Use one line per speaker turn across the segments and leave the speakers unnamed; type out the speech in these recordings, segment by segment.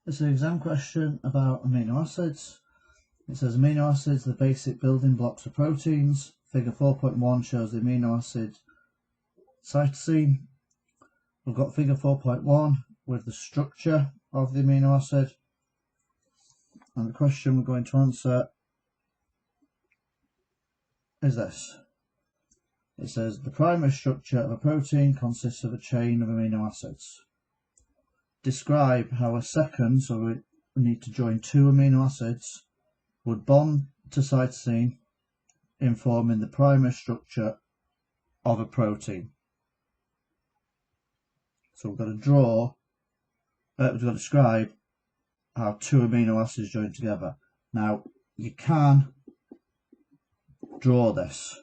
It's an exam question about amino acids. It says amino acids are the basic building blocks of proteins. Figure 4.1 shows the amino acid cytosine. We've got figure 4.1 with the structure of the amino acid. And the question we're going to answer is this. It says the primary structure of a protein consists of a chain of amino acids. Describe how a second, so we need to join two amino acids, would bond to cytosine in forming the primary structure of a protein. So we've got to describe how two amino acids join together. Now you can draw this.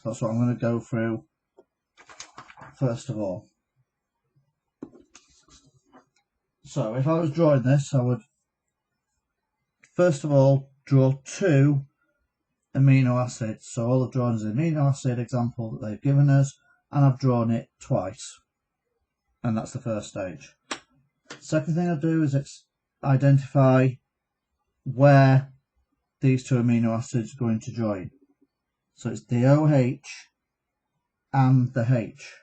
That's what I'm going to go through first of all. So if I was drawing this, I would first of all draw two amino acids. So all I've drawn is an amino acid example that they've given us, and I've drawn it twice. And that's the first stage. Second thing I'll do is identify where these two amino acids are going to join. So it's the OH and the H.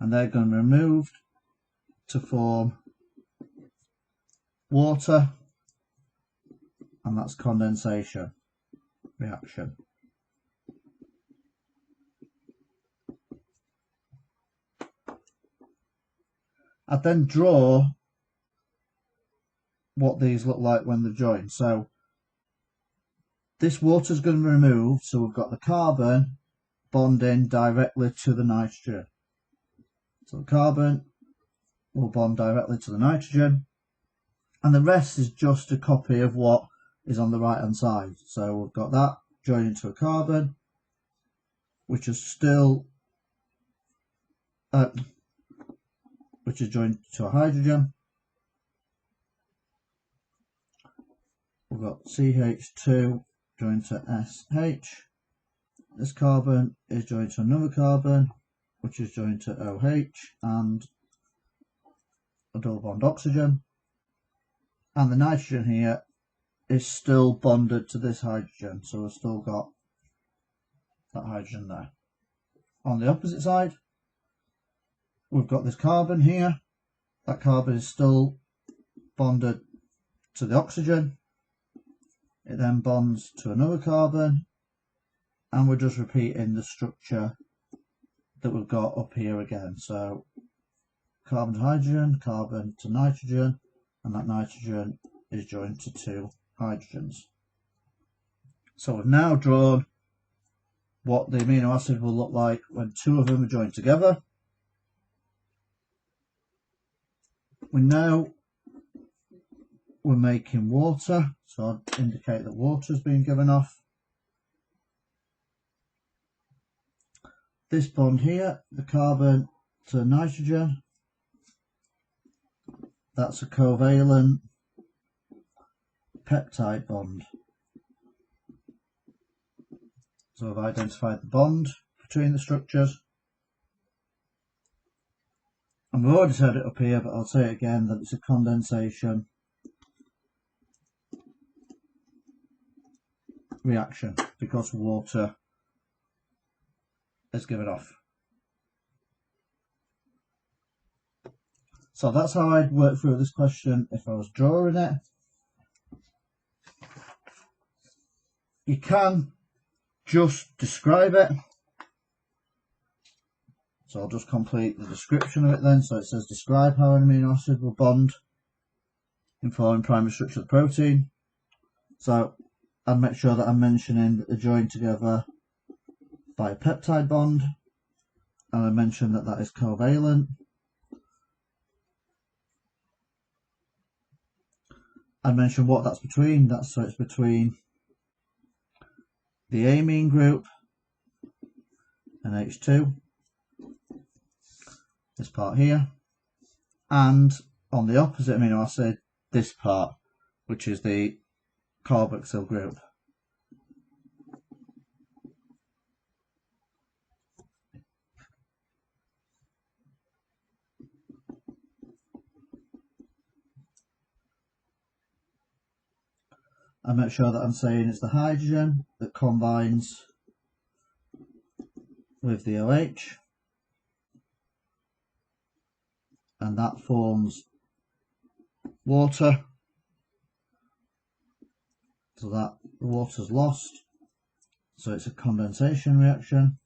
And they're going to be removed to form water, and that's condensation reaction. I'd then draw what these look like when they're joined. So this water is going to be removed, so we've got the carbon bonding directly to the nitrogen. So the carbon will bond directly to the nitrogen, and the rest is just a copy of what is on the right hand side. So we've got that joining to a carbon, which is still which is joined to a hydrogen. We've got CH2 joined to SH. This carbon is joined to another carbon, which is joined to OH and a double bond oxygen. And the nitrogen here is still bonded to this hydrogen, so we've still got that hydrogen there. On the opposite side, we've got this carbon here. That carbon is still bonded to the oxygen. It then bonds to another carbon, and we're just repeating the structure that we've got up here again. So carbon to hydrogen, carbon to nitrogen, and that nitrogen is joined to two hydrogens. So we've now drawn what the amino acid will look like when two of them are joined together. We know we're making water, so I'll indicate that water has been given off. This bond here, the carbon to nitrogen, that's a covalent peptide bond. So I've identified the bond between the structures. And we've already said it up here, but I'll say it again, that it's a condensation reaction because water is given off. So that's how I'd work through this question if I was drawing it. You can just describe it. So I'll just complete the description of it then. So it says describe how an amino acid will bond in forming primary structure of the protein. So I'll make sure that I'm mentioning that they're joined together by a peptide bond, and I mention that that is covalent. I mention what that's between. So it's between the amine group and H2, this part here, and on the opposite amino acid, this part, which is the carboxyl group. I make sure that I'm saying it's the hydrogen that combines with the OH, and that forms water, so that the water's lost, so it's a condensation reaction.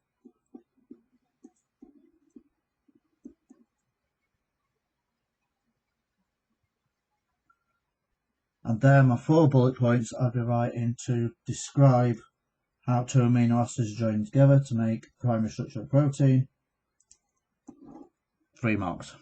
And there my 4 bullet points I'll be writing to describe how 2 amino acids join together to make the primary structure of protein. 3 marks.